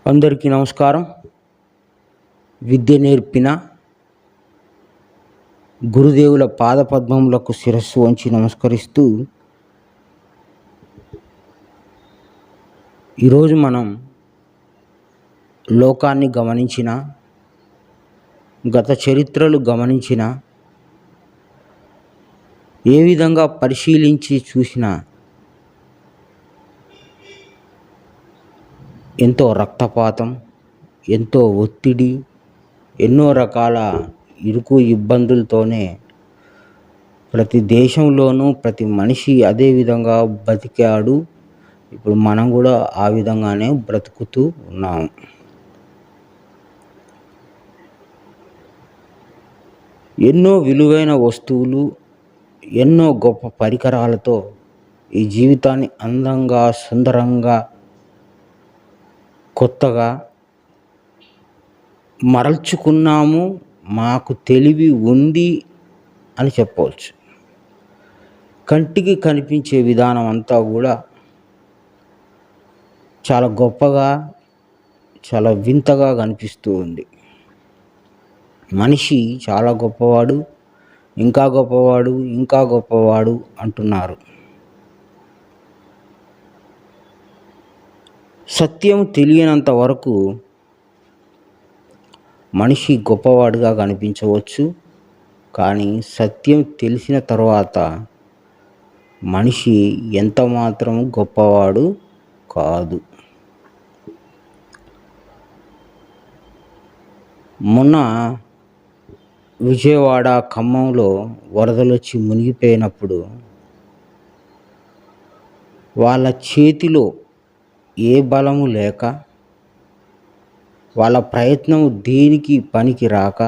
అందరికీ నమస్కారం. విద్య నేర్పిన గురుదేవుల పాదపద్మములకు శిరస్సు వంచి నమస్కరిస్తూ, ఈరోజు మనం లోకాన్ని గమనించిన, గత చరిత్రలు గమనించిన, ఏ విధంగా పరిశీలించి చూసినా ఎంతో రక్తపాతం, ఎంతో ఒత్తిడి, ఎన్నో రకాల ఇరుకు ఇబ్బందులతోనే ప్రతి దేశంలోనూ ప్రతి మనిషి అదే విధంగా బతికాడు. ఇప్పుడు మనం కూడా ఆ విధంగానే బ్రతుకుతూ ఉన్నాము. ఎన్నో విలువైన వస్తువులు, ఎన్నో గొప్ప పరికరాలతో ఈ జీవితాన్ని అందంగా, సుందరంగా, కొత్తగా మరల్చుకున్నాము. మాకు తెలివి ఉంది అని చెప్పవచ్చు. కంటికి కనిపించే విధానం అంతా కూడా చాలా గొప్పగా, చాలా వింతగా కనిపిస్తూ ఉంది. మనిషి చాలా గొప్పవాడు, ఇంకా గొప్పవాడు, ఇంకా గొప్పవాడు అంటున్నారు. సత్యం తెలియనంత వరకు మనిషి గొప్పవాడుగా కనిపించవచ్చు, కానీ సత్యం తెలిసిన తర్వాత మనిషి ఎంత మాత్రం గొప్పవాడు కాదు. మొన్న విజయవాడ, ఖమ్మంలో వరదలు వచ్చి మునిగిపోయినప్పుడు వాళ్ళ చేతిలో ఏ బలము లేక, వాళ్ళ ప్రయత్నం దేనికి పనికి రాక,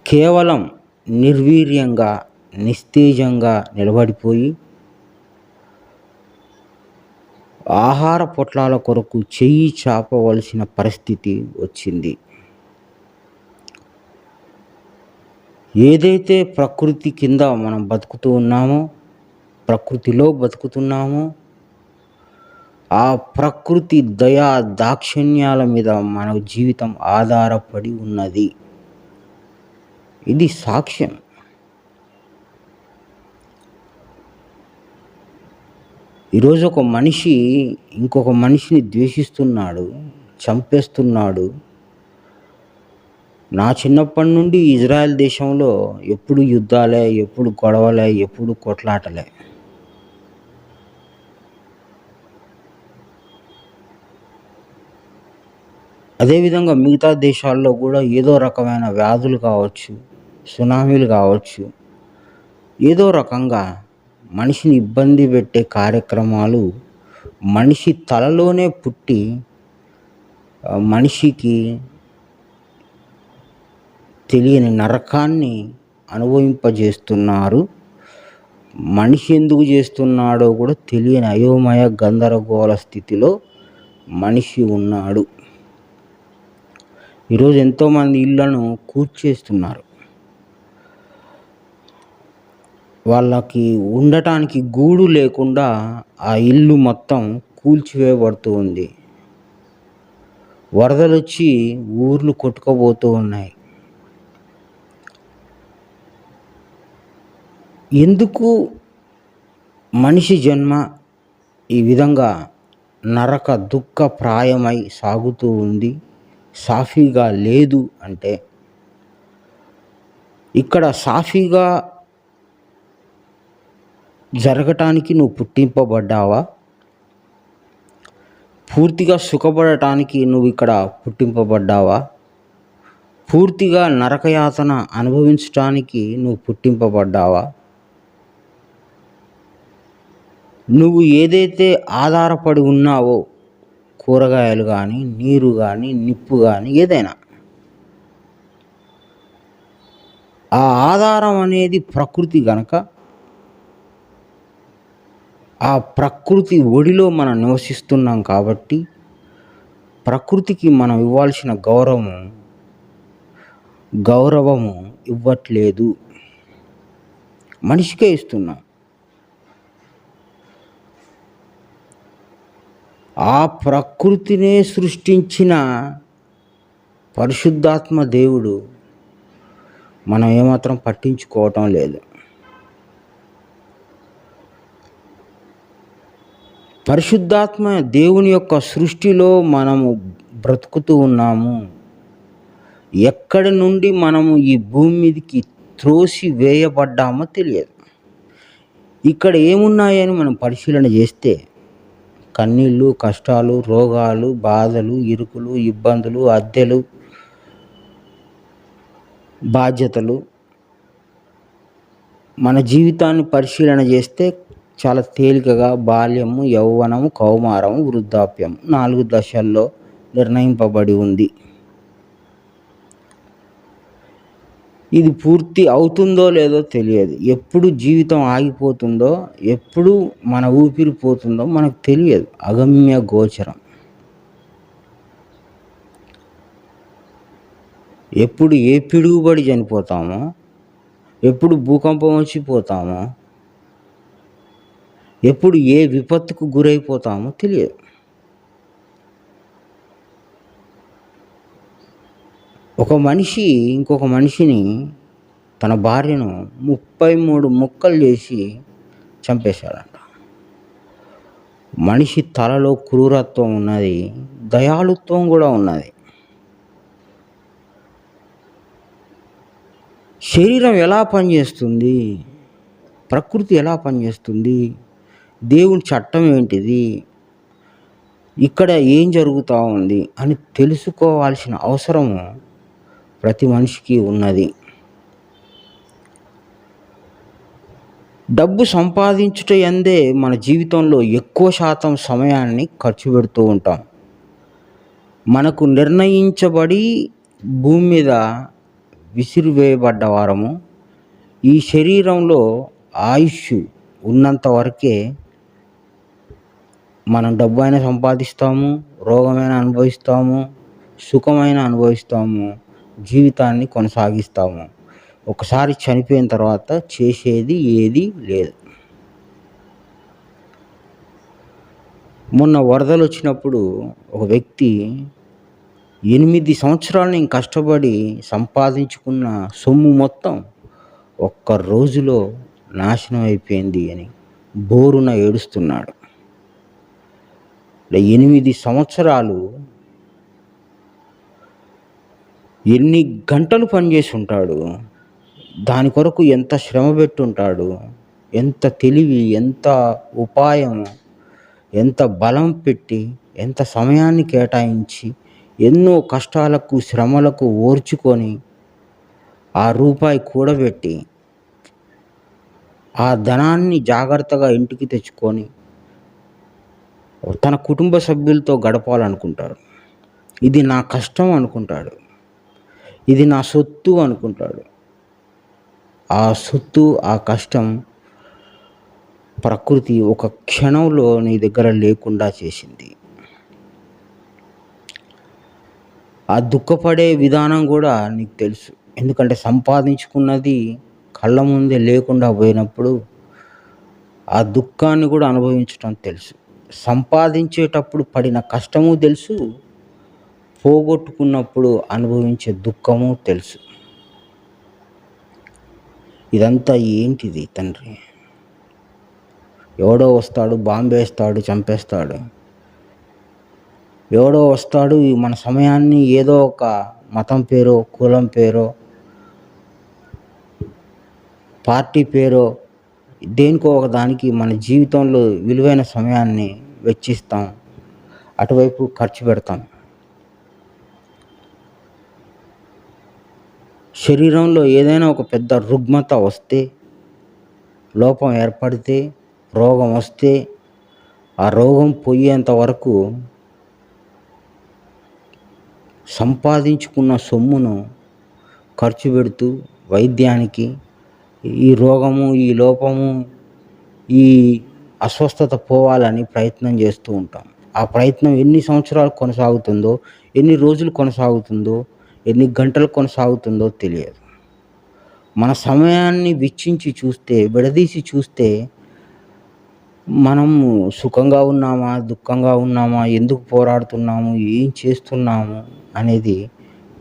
కేవలం నిర్వీర్యంగా, నిస్తేజంగా నిలబడిపోయి ఆహార పొట్లాల కొరకు చెయ్యి చాపవలసిన పరిస్థితి వచ్చింది. ఏదైతే ప్రకృతి కింద మనం బతుకుతూ ఉన్నామో, ప్రకృతిలో బతుకుతున్నామో, ఆ ప్రకృతి దయా దాక్షిణ్యాల మీద మన జీవితం ఆధారపడి ఉన్నది. ఇది సాక్ష్యం. ఈరోజు ఒక మనిషి ఇంకొక మనిషిని ద్వేషిస్తున్నాడు, చంపేస్తున్నాడు. నా చిన్నప్పటి నుండి ఇజ్రాయెల్ దేశంలో ఎప్పుడు యుద్ధాలే, ఎప్పుడు గొడవలే, ఎప్పుడు కొట్లాటలే. అదేవిధంగా మిగతా దేశాల్లో కూడా ఏదో రకమైన వ్యాధులు కావచ్చు, సునామీలు కావచ్చు, ఏదో రకంగా మనిషిని ఇబ్బంది పెట్టే కార్యక్రమాలు మనిషి తలలోనే పుట్టి మనిషికి తెలియని నరకాన్ని అనుభవింపజేస్తున్నారు. మనిషి ఎందుకు చేస్తున్నాడో కూడా తెలియని అయోమయ గందరగోళ స్థితిలో మనిషి ఉన్నాడు. ఈరోజు ఎంతోమంది ఇళ్లను కూల్చేస్తున్నారు. వాళ్ళకి ఉండటానికి గూడు లేకుండా ఆ ఇల్లు మొత్తం కూల్చివేయబడుతూ ఉంది. వరదలు వచ్చి ఊర్లు కొట్టుకుపోతూ ఉన్నాయి. ఎందుకు మనిషి జన్మ ఈ విధంగా నరక దుఃఖప్రాయమై సాగుతూ ఉంది, సాఫీగా లేదు అంటే, ఇక్కడ సాఫీగా జరగటానికి నువ్వు పుట్టింపబడ్డావా? పూర్తిగా సుఖపడటానికి నువ్వు ఇక్కడ పుట్టింపబడ్డావా? పూర్తిగా నరకయాతన అనుభవించటానికి నువ్వు పుట్టింపబడ్డావా? నువ్వు ఏదైతే ఆధారపడి ఉన్నావో, కూరగాయలు కానీ, నీరు కానీ, నిప్పు కానీ, ఏదైనా, ఆ ఆధారం అనేది ప్రకృతి గనక, ఆ ప్రకృతి ఒడిలో మనం నివసిస్తున్నాం కాబట్టి ప్రకృతికి మనం ఇవ్వాల్సిన గౌరవము ఇవ్వట్లేదు, మనిషికే ఇస్తున్నాం. ఆ ప్రకృతినే సృష్టించిన పరిశుద్ధాత్మ దేవుడు మనం ఏమాత్రం పట్టించుకోవటం లేదు. పరిశుద్ధాత్మ దేవుని యొక్క సృష్టిలో మనము బ్రతుకుతూ ఉన్నాము. ఎక్కడి నుండి మనము ఈ భూమి మీదకి త్రోసి వేయబడ్డామో తెలియదు. ఇక్కడ ఏమున్నాయని మనం పరిశీలన చేస్తే కన్నీళ్ళు, కష్టాలు, రోగాలు, బాధలు, ఇరుకులు, ఇబ్బందులు, అద్దెలు, బాధ్యతలు. మన జీవితాన్ని పరిశీలన చేస్తే చాలా తేలికగా బాల్యము, యౌవనము, కౌమారము, వృద్ధాప్యం 4 దశల్లో నిర్ణయింపబడి ఉంది. ఇది పూర్తి అవుతుందో లేదో తెలియదు. ఎప్పుడు జీవితం ఆగిపోతుందో, ఎప్పుడు మన ఊపిరి పోతుందో మనకు తెలియదు. అగమ్య గోచరం. ఎప్పుడు ఏ పిడుగుబడి చనిపోతామో, ఎప్పుడు భూకంపం వచ్చిపోతామో, ఎప్పుడు ఏ విపత్తుకు గురైపోతామో తెలియదు. ఒక మనిషి ఇంకొక మనిషిని, తన భార్యను 33 ముక్కలు చేసి చంపేశాడంట. మనిషి తలలో క్రూరత్వం ఉన్నది, దయాళుత్వం కూడా ఉన్నది. శరీరం ఎలా పనిచేస్తుంది, ప్రకృతి ఎలా పనిచేస్తుంది, దేవుని చట్టం ఏంటిది, ఇక్కడ ఏం జరుగుతూ ఉంది అని తెలుసుకోవాల్సిన అవసరము ప్రతి మనిషికి ఉన్నది. డబ్బు సంపాదించుట యందే మన జీవితంలో ఎక్కువ శాతం సమయాన్ని ఖర్చు పెడుతూ ఉంటాం. మనకు నిర్ణయించబడి భూమి మీద విసిరివేయబడ్డ వారము. ఈ శరీరంలో ఆయుష్ ఉన్నంత వరకే మనం డబ్బు అయినా సంపాదిస్తాము, రోగమైన అనుభవిస్తాము, సుఖమైన అనుభవిస్తాము, జీవితాన్ని కొనసాగిస్తాము. ఒకసారి చనిపోయిన తర్వాత చేసేది ఏది లేదు. మొన్న వరదలు వచ్చినప్పుడు ఒక వ్యక్తి 8 సంవత్సరాలు నేను కష్టపడి సంపాదించుకున్న సొమ్ము మొత్తం ఒక్క రోజులో నాశనం అయిపోయింది అని బోరున ఏడుస్తున్నాడు. 8 సంవత్సరాలు ఎన్ని గంటలు పనిచేసి ఉంటాడు, దాని కొరకు ఎంత శ్రమ పెట్టుంటాడు, ఎంత తెలివి, ఎంత ఉపాయం, ఎంత బలం పెట్టి, ఎంత సమయాన్ని కేటాయించి, ఎన్నో కష్టాలకు శ్రమలకు ఓర్చుకొని ఆ రూపాయి కూడబెట్టి ఆ ధనాన్ని జాగ్రత్తగా ఇంటికి తెచ్చుకొని తన కుటుంబ సభ్యులతో గడపాలనుకుంటాడు. ఇది నా కష్టం అనుకుంటాడు, ఇది నా సొత్తు అనుకుంటాడు. ఆ సొత్తు, ఆ కష్టం ప్రకృతి ఒక క్షణంలో నీ దగ్గర లేకుండా చేసింది. ఆ దుఃఖపడే విధానం కూడా నీకు తెలుసు. ఎందుకంటే సంపాదించుకున్నది కళ్ళ ముందే లేకుండా పోయినప్పుడు ఆ దుఃఖాన్ని కూడా అనుభవించడం తెలుసు. సంపాదించేటప్పుడు పడిన కష్టము తెలుసు, పోగొట్టుకున్నప్పుడు అనుభవించే దుఃఖము తెలుసు. ఇదంతా ఏంటిది తండ్రి? ఎవడో వస్తాడు, బాంబు వేస్తాడు, చంపేస్తాడు. ఎవడో వస్తాడు, మన సమయాన్ని ఏదో ఒక మతం పేరో, కులం పేరో, పార్టీ పేరో, దేనికో ఒక దానికి మన జీవితంలో విలువైన సమయాన్ని వెచ్చిస్తాం, అటువైపు ఖర్చు పెడతాం. శరీరంలో ఏదైనా ఒక పెద్ద రుగ్మత వస్తే, లోపం ఏర్పడితే, రోగం వస్తే, ఆ రోగం పోయేంత వరకు సంపాదించుకున్న సొమ్మును ఖర్చు పెడుతూ వైద్యానికి, ఈ రోగము, ఈ లోపము, ఈ అస్వస్థత పోవాలని ప్రయత్నం చేస్తూ ఉంటాం. ఆ ప్రయత్నం ఎన్ని సంవత్సరాలు కొనసాగుతుందో, ఎన్ని రోజులు కొనసాగుతుందో, ఎన్ని గంటలు కొనసాగుతుందో తెలియదు. మన సమయాన్ని వెచ్చించి చూస్తే, విడదీసి చూస్తే మనము సుఖంగా ఉన్నామా, దుఃఖంగా ఉన్నామా, ఎందుకు పోరాడుతున్నాము, ఏం చేస్తున్నాము అనేది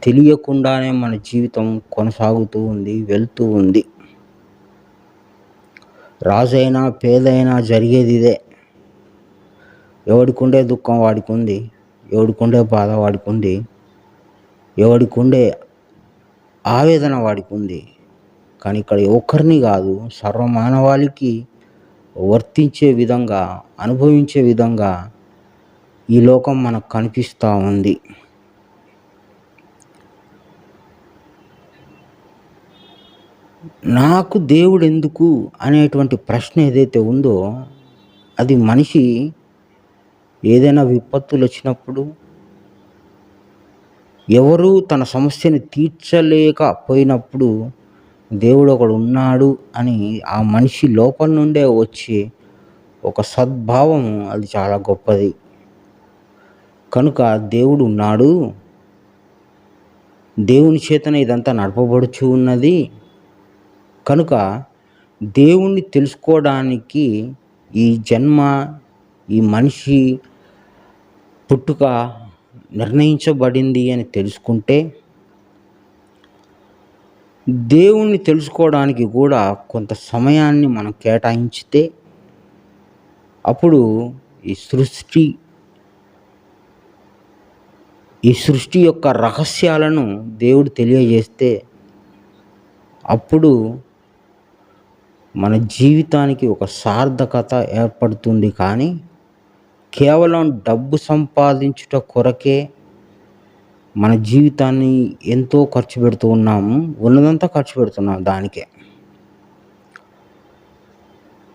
తెలియకుండానే మన జీవితం కొనసాగుతూ ఉంది, వెళ్తూ ఉంది. రాజైనా పేదైనా జరిగేది ఇదే. ఎవడికుండే దుఃఖం వాడికుంది, ఎవడికుండే బాధ వాడికుంది, ఎవడికుండే ఆవేదన వాడికుంది. కానీ ఇక్కడ ఒక్కరిని కాదు, సర్వమానవాళికి వర్తించే విధంగా, అనుభవించే విధంగా ఈ లోకం మనకు కనిపిస్తూ ఉంది. నాకు దేవుడు ఎందుకు అనేటువంటి ప్రశ్న ఏదైతే ఉందో, అది మనిషి ఏదైనా విపత్తులు వచ్చినప్పుడు, ఎవరు తన సమస్యని తీర్చలేకపోయినప్పుడు దేవుడు ఒకడు ఉన్నాడు అని ఆ మనిషి లోపల నుండే వచ్చే ఒక సద్భావం, అది చాలా గొప్పది. కనుక దేవుడు ఉన్నాడు, దేవుని చేతనే ఇదంతా నడపబడుచు ఉన్నది. కనుక దేవుణ్ణి తెలుసుకోవడానికి ఈ జన్మ, ఈ మనిషి పుట్టుక నిర్ణయించబడింది అని తెలుసుకుంటే, దేవుణ్ణి తెలుసుకోవడానికి కూడా కొంత సమయాన్ని మనం కేటాయించితే, అప్పుడు ఈ సృష్టి యొక్క రహస్యాలను దేవుడు తెలియజేస్తే, అప్పుడు మన జీవితానికి ఒక సార్థకత ఏర్పడుతుంది. కానీ కేవలం డబ్బు సంపాదించుట కొరకే మన జీవితాన్ని ఎంతో ఖర్చు పెడుతూ ఉన్నాము, ఉన్నదంతా ఖర్చు పెడుతున్నాం దానికే.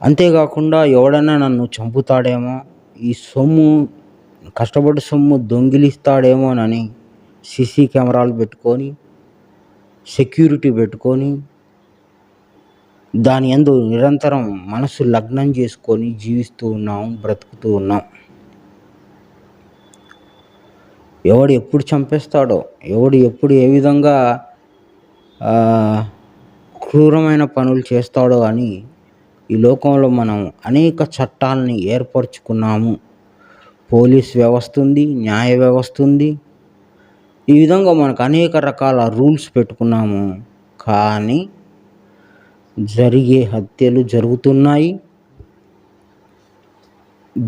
అంతేకాకుండా ఎవడన్నా నన్ను చంపుతాడేమో, ఈ సొమ్ము, కష్టపడి సొమ్ము దొంగిలిస్తాడేమోనని సీసీ కెమెరాలు పెట్టుకొని, సెక్యూరిటీ పెట్టుకొని, దాని యందు నిరంతరం మనసు లగ్నం చేసుకొని జీవిస్తూ ఉన్నాం, బ్రతుకుతూ ఉన్నాం. ఎవడు ఎప్పుడు చంపేస్తాడో, ఎవడు ఎప్పుడు ఏ విధంగా క్రూరమైన పనులు చేస్తాడో అని ఈ లోకంలో మనం అనేక చట్టాలని ఏర్పరచుకున్నాము. పోలీస్ వ్యవస్థ ఉంది, న్యాయ వ్యవస్థ ఉంది. ఈ విధంగా మనకు అనేక రకాల రూల్స్ పెట్టుకున్నాము. కానీ జరిగే హత్యలు జరుగుతున్నాయి,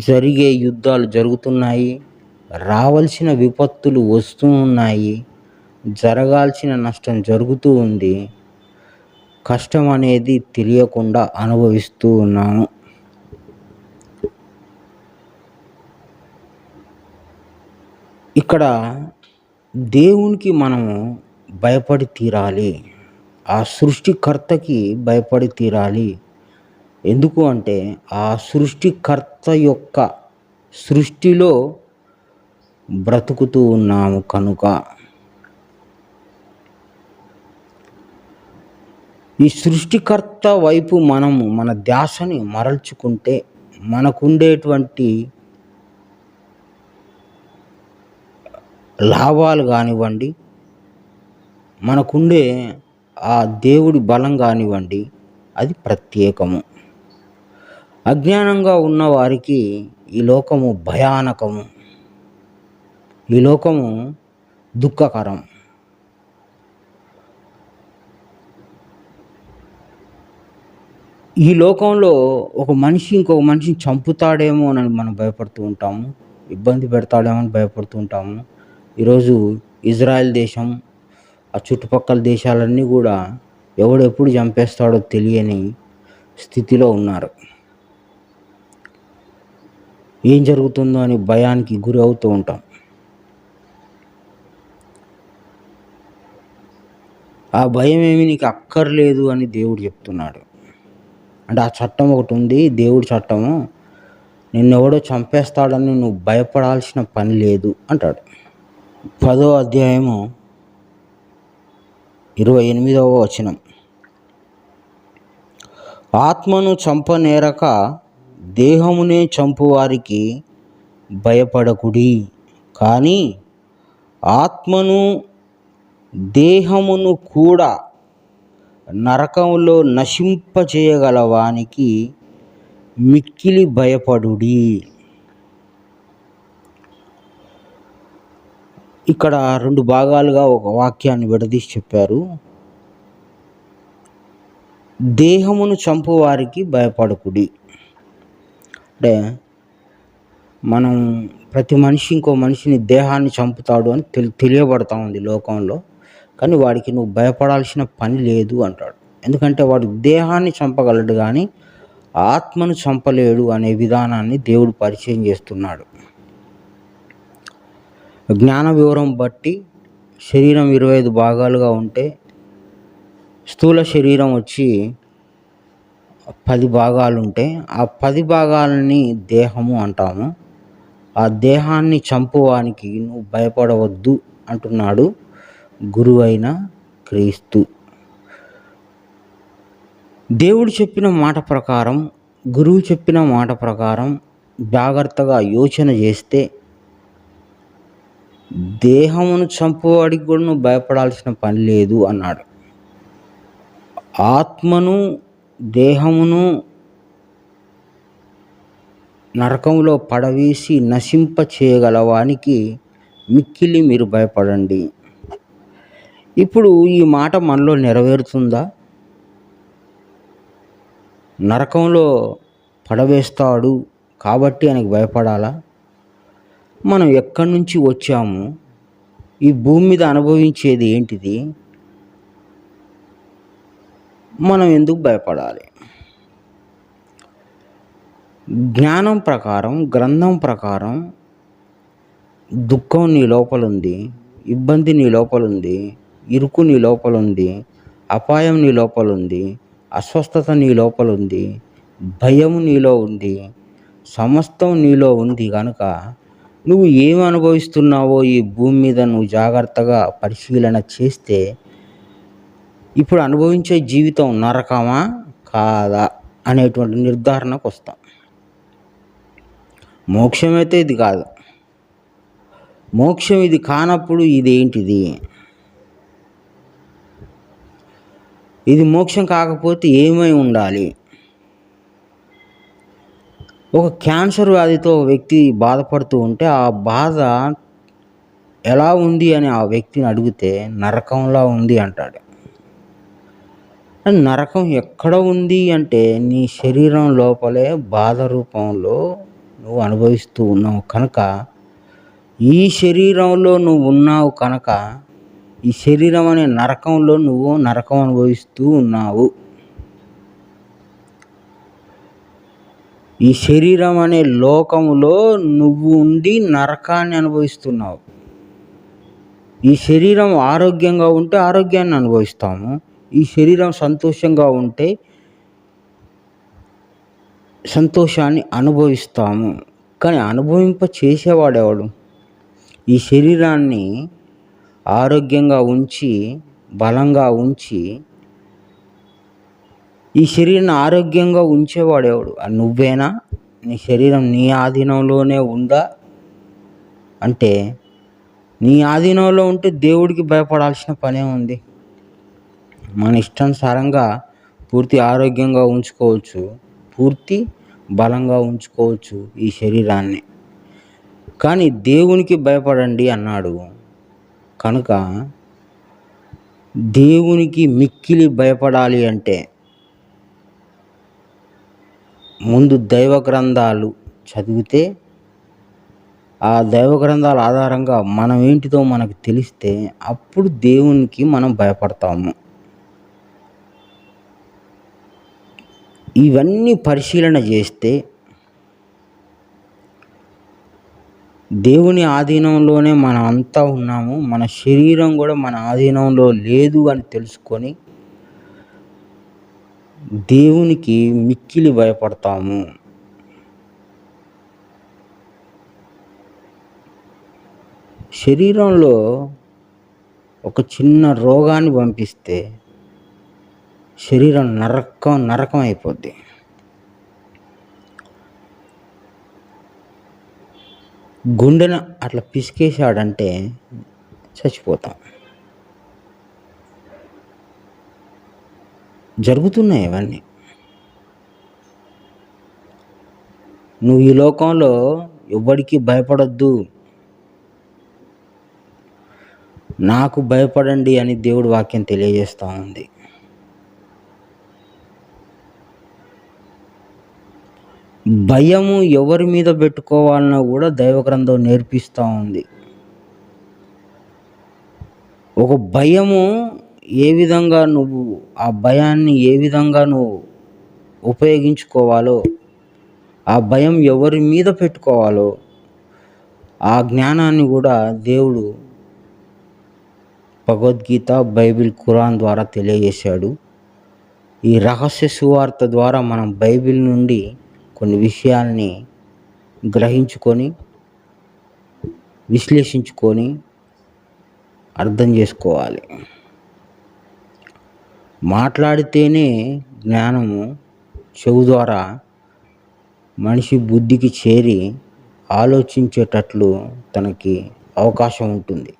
జరిగే యుద్ధాలు జరుగుతున్నాయి, రావాల్సిన విపత్తులు వస్తూ ఉన్నాయి, జరగాల్సిన నష్టం జరుగుతూ ఉంది. కష్టం అనేది తెలియకుండా అనుభవిస్తూ ఉన్నాము. ఇక్కడ దేవునికి మనము భయపడి తీరాలి, ఆ సృష్టికర్తకి భయపడి తీరాలి. ఎందుకు అంటే ఆ సృష్టికర్త యొక్క సృష్టిలో బ్రతుకుతూ ఉన్నాము కనుక. ఈ సృష్టికర్త వైపు మనము మన ధ్యాసని మరల్చుకుంటే, మనకుండేటువంటి లాభాలు కానివ్వండి, మనకుండే ఆ దేవుడి బలం కానివ్వండి, అది ప్రత్యేకము. అజ్ఞానంగా ఉన్న వారికి ఈ లోకము భయానకము, ఈ లోకము దుఃఖకరం. ఈ లోకంలో ఒక మనిషి ఇంకొక మనిషిని చంపుతాడేమో అని మనం భయపడుతూ ఉంటాము, ఇబ్బంది పెడతాడేమో అని భయపడుతూ ఉంటాము. ఈరోజు ఇజ్రాయెల్ దేశం, ఆ చుట్టుపక్కల దేశాలన్నీ కూడా ఎవడెప్పుడు చంపేస్తాడో తెలియని స్థితిలో ఉన్నారు. ఏం జరుగుతుందో అని భయానికి గురి అవుతూ ఉంటాం. ఆ భయం ఏమి నీకు అక్కర్లేదు అని దేవుడు చెప్తున్నాడు. అంటే ఆ చట్టం ఒకటి ఉంది, దేవుడి చట్టము, నిన్నెవడో చంపేస్తాడని నువ్వు భయపడాల్సిన పని లేదు అంటాడు. 10వ అధ్యాయము 28వ వచనం. ఆత్మను చంపనేరక దేహమునే చంపువారికి భయపడకుడి, కానీ ఆత్మను దేహమును కూడా నరకంలో నశింపజేయగల వానికి మిక్కిలి భయపడుడి. ఇక్కడ 2 భాగాలుగా ఒక వాక్యాన్ని విడదీసి చెప్పారు. దేహమును చంపువారికి భయపడకుడి. అంటే మనం ప్రతి మనిషి ఇంకో మనిషిని దేహాన్ని చంపుతాడు అని తెలియబడతా ఉంది లోకంలో. కానీ వాడికి నువ్వు భయపడాల్సిన పని లేదు అంటాడు. ఎందుకంటే వాడు దేహాన్ని చంపగలడు కానీ ఆత్మను చంపలేడు అనే విధానాన్ని దేవుడు పరిచయం చేస్తున్నాడు. జ్ఞాన వివరం బట్టి శరీరం 25 భాగాలుగా ఉంటే స్థూల శరీరం వచ్చి 10 భాగాలు ఉంటే ఆ 10 భాగాలని దేహము అంటాము. ఆ దేహాన్ని చంపువానికి నువ్వు భయపడవద్దు అంటున్నాడు గురువైన క్రీస్తు. దేవుడు చెప్పిన మాట ప్రకారం, గురువు చెప్పిన మాట ప్రకారం జాగ్రత్తగా యోచన చేస్తే దేహమును చంపువాడికి కూడా నువ్వు భయపడాల్సిన పని లేదు అన్నాడు. ఆత్మను దేహమును నరకంలో పడవేసి నశింప చేయగలవానికి మిక్కిలి మీరు భయపడండి. ఇప్పుడు ఈ మాట మనలో నెరవేరుతుందా? నరకంలో పడవేస్తాడు కాబట్టి ఆయనకు భయపడాలా? మనం ఎక్కడి నుంచి వచ్చాము? ఈ భూమి మీద అనుభవించేది ఏంటిది? మనం ఎందుకు భయపడాలి? జ్ఞానం ప్రకారం, గ్రంథం ప్రకారం దుఃఖం నీ లోపలుంది, ఇబ్బంది నీ లోపలుంది, ఇరుకు నీ లోపలుంది, అపాయం నీ లోపలుంది, అస్వస్థత నీ లోపలుంది, భయం నీలో ఉంది, సమస్తం నీలో ఉంది. కనుక నువ్వు ఏమి అనుభవిస్తున్నావో ఈ భూమి మీద నువ్వు జాగ్రత్తగా పరిశీలన చేస్తే ఇప్పుడు అనుభవించే జీవితం నరకమా కాదా అనేటువంటి నిర్ధారణకు వస్తాం. మోక్షమైతే ఇది కాదు. మోక్షం ఇది కానప్పుడు ఇదేంటిది? ఇది మోక్షం కాకపోతే ఏమై ఉండాలి? ఒక క్యాన్సర్ వ్యాధితో ఒక వ్యక్తి బాధపడుతూ ఉంటే ఆ బాధ ఎలా ఉంది అని ఆ వ్యక్తిని అడిగితే నరకంలా ఉంది అంటాడు. నరకం ఎక్కడ ఉంది అంటే నీ శరీరం లోపలే బాధ రూపంలో నువ్వు అనుభవిస్తూ ఉన్నావు కనుక, ఈ శరీరంలో నువ్వు ఉన్నావు కనుక ఈ శరీరం అనే నరకంలో నువ్వు నరకం అనుభవిస్తూ ఉన్నావు. ఈ శరీరం అనే లోకములో నువ్వు ఉండి నరకాన్ని అనుభవిస్తున్నావు. ఈ శరీరం ఆరోగ్యంగా ఉంటే ఆరోగ్యాన్ని అనుభవిస్తాము. ఈ శరీరం సంతోషంగా ఉంటే సంతోషాన్ని అనుభవిస్తాము. కానీ అనుభవింప చేసేవాడెవడు? ఈ శరీరాన్ని ఆరోగ్యంగా ఉంచి, బలంగా ఉంచి, ఈ శరీరాన్ని ఆరోగ్యంగా ఉంచేవాడెవడు? నువ్వేనా? నీ శరీరం నీ ఆధీనంలోనే ఉందా అంటే నీ ఆధీనంలో ఉంటే దేవుడికి భయపడాల్సిన పనే ఉంది. మన ఇష్టానుసారంగా పూర్తి ఆరోగ్యంగా ఉంచుకోవచ్చు, పూర్తి బలంగా ఉంచుకోవచ్చు ఈ శరీరాన్ని. కానీ దేవునికి భయపడండి అన్నాడు. కనుక దేవునికి మిక్కిలి భయపడాలి అంటే ముందు దైవ గ్రంథాలు చదివితే, ఆ దైవ గ్రంథాల ఆధారంగా మనం ఏంటిదో మనకు తెలిస్తే అప్పుడు దేవునికి మనం భయపడతాము. ఇవన్నీ పరిశీలన చేస్తే దేవుని ఆధీనంలోనే మనం అంతా ఉన్నాము, మన శరీరం కూడా మన ఆధీనంలో లేదు అని తెలుసుకొని దేవునికి మిక్కిలి భయపడతాము. శరీరంలో ఒక చిన్న రోగాన్ని పంపిస్తే శరీరం నరకం అయిపోద్ది. గుండెను అట్లా పిసికేసాడంటే చచ్చిపోతాం. జరుగుతున్నాయి ఇవన్నీ. నువ్వు ఈ లోకంలో ఎవ్వడికి భయపడొద్దు, నాకు భయపడండి అని దేవుడి వాక్యం తెలియజేస్తూ ఉంది. భయము ఎవరి మీద పెట్టుకోవాలన్నా కూడా దైవ గ్రంథం నేర్పిస్తూ ఉంది. ఒక భయము ఏ విధంగా నువ్వు ఆ భయాన్ని ఏ విధంగా నువ్వు ఉపయోగించుకోవాలో, ఆ భయం ఎవరి మీద పెట్టుకోవాలో ఆ జ్ఞానాన్ని కూడా దేవుడు భగవద్గీత, బైబిల్, ఖురాన్ ద్వారా తెలియజేశాడు. ఈ రహస్య సువార్త ద్వారా మనం బైబిల్ నుండి కొన్ని విషయాల్ని గ్రహించుకొని, విశ్లేషించుకొని అర్థం చేసుకోవాలి. మాట్లాడితేనే జ్ఞానము చెవు ద్వారా మనిషి బుద్ధికి చేరి ఆలోచించేటట్లు తనకి అవకాశం ఉంటుంది.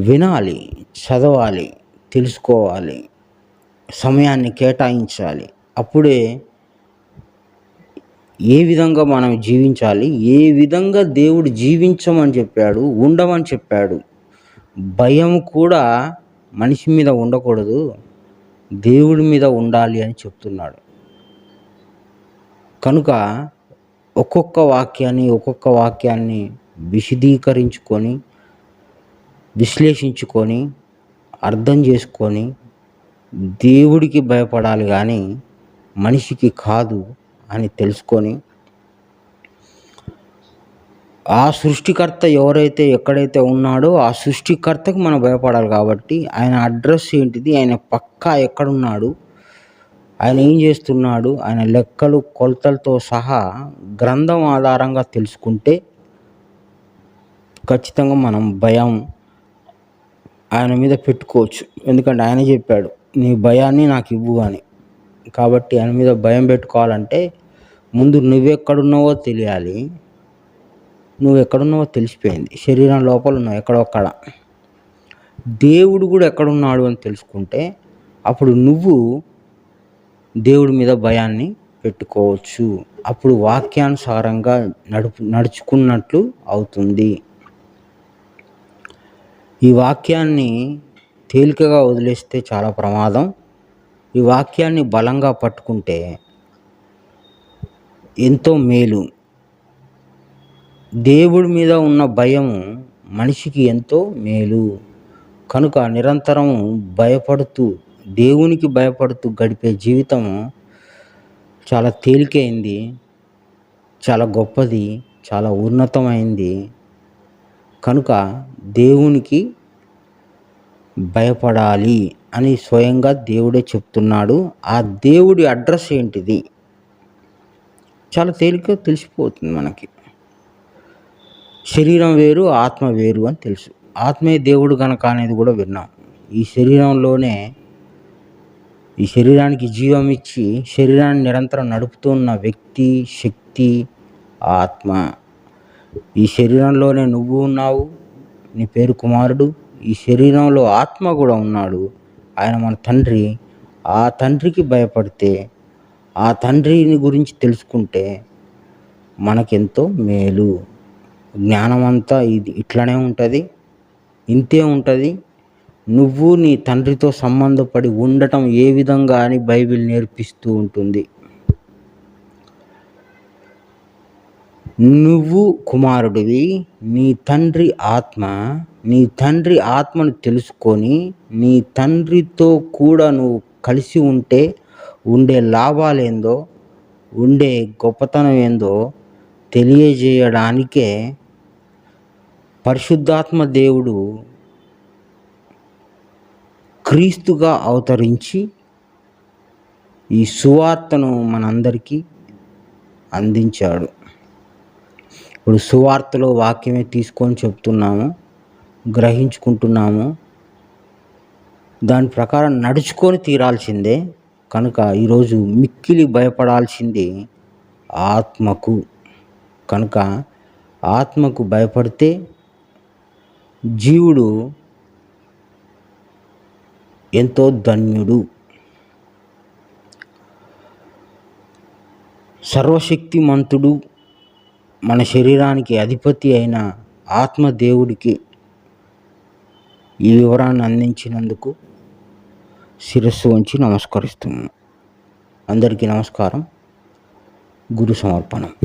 వినాలి, చదవాలి, తెలుసుకోవాలి, సమయాన్ని కేటాయించాలి. అప్పుడే ఏ విధంగా మనం జీవించాలి, ఏ విధంగా దేవుడు జీవించమని చెప్పాడు, ఉండమని చెప్పాడు. భయం కూడా మనిషి మీద ఉండకూడదు, దేవుడి మీద ఉండాలి అని చెప్తున్నాడు. కనుక ఒక్కొక్క వాక్యాన్ని విశదీకరించుకొని, విశ్లేషించుకొని, అర్థం చేసుకొని దేవుడికి భయపడాలి కానీ మనిషికి కాదు అని తెలుసుకొని, ఆ సృష్టికర్త ఎవరైతే ఎక్కడైతే ఉన్నాడో ఆ సృష్టికర్తకు మనం భయపడాలి. కాబట్టి ఆయన అడ్రస్ ఏంటిది, ఆయన పక్కా ఎక్కడున్నాడు, ఆయన ఏం చేస్తున్నాడు, ఆయన లెక్కలు కొలతలతో సహా గ్రంథం ఆధారంగా తెలుసుకుంటే ఖచ్చితంగా మనం భయం ఆయన మీద పెట్టుకోవచ్చు. ఎందుకంటే ఆయన చెప్పాడు, నీ భయాన్ని నాకు ఇవ్వు అని. కాబట్టి ఆయన మీద భయం పెట్టుకోవాలంటే ముందు నువ్వెక్కడున్నావో తెలియాలి. నువ్వు ఎక్కడున్నావో తెలిసిపోయింది, శరీరం లోపల ఉన్నావు ఎక్కడొక్కడ. దేవుడు కూడా ఎక్కడున్నాడు అని తెలుసుకుంటే అప్పుడు నువ్వు దేవుడి మీద భయాన్ని పెట్టుకోవచ్చు. అప్పుడు వాక్యానుసారంగా నడుచుకున్నట్లు అవుతుంది. ఈ వాక్యాన్ని తేలికగా వదిలేస్తే చాలా ప్రమాదం. ఈ వాక్యాన్ని బలంగా పట్టుకుంటే ఎంతో మేలు. దేవుడి మీద ఉన్న భయము మనిషికి ఎంతో మేలు. కనుక నిరంతరం భయపడుతూ, దేవునికి భయపడుతూ గడిపే జీవితము చాలా తేలికైంది, చాలా గొప్పది, చాలా ఉన్నతమైంది. కనుక దేవునికి భయపడాలి అని స్వయంగా దేవుడే చెప్తున్నాడు. ఆ దేవుడి అడ్రస్ ఏంటిది చాలా తేలికగా తెలిసిపోతుంది మనకి. శరీరం వేరు, ఆత్మ వేరు అని తెలుసు. ఆత్మే దేవుడు గనక అనేది కూడా విన్నాం. ఈ శరీరానికి జీవం ఇచ్చి శరీరాన్ని నిరంతరం నడుపుతున్న వ్యక్తి, శక్తి ఆత్మ. ఈ శరీరంలోనే నువ్వు ఉన్నావు, నీ పేరు కుమారుడు. ఈ శరీరంలో ఆత్మ కూడా ఉన్నాడు, ఆయన మన తండ్రి. ఆ తండ్రికి భయపడితే, ఆ తండ్రిని గురించి తెలుసుకుంటే మనకెంతో మేలు. జ్ఞానం అంతా ఇట్లనే ఉంటుంది, ఇంతే ఉంటుంది. నువ్వు నీ తండ్రితో సంబంధపడి ఉండటం ఏ విధంగా అని బైబిల్ నేర్పిస్తూ ఉంటుంది. నువ్వు కుమారుడివి, నీ తండ్రి ఆత్మను తెలుసుకొని నీ తండ్రితో కూడా నువ్వు కలిసి ఉంటే ఉండే లాభాలేందో, ఉండే గొప్పతనం ఏందో తెలియజేయడానికే పరిశుద్ధాత్మ దేవుడు క్రీస్తుగా అవతరించి ఈ సువార్తను మనందరికీ అందించాడు. ఇప్పుడు సువార్తలో వాక్యమే తీసుకొని చెప్తున్నాము, గ్రహించుకుంటున్నాము, దాని ప్రకారం నడుచుకొని తీరాల్సిందే. కనుక ఈరోజు మిక్కిలి భయపడాల్సింది ఆత్మకు. కనుక ఆత్మకు భయపడితే జీవుడు ఎంతో ధన్యుడు. సర్వశక్తిమంతుడు, మన శరీరానికి అధిపతి అయిన ఆత్మదేవుడికి ఈ వివరాన్ని అందించినందుకు శిరస్సు వంచి నమస్కరిస్తున్నాను. అందరికీ నమస్కారం. గురు సమర్పణం.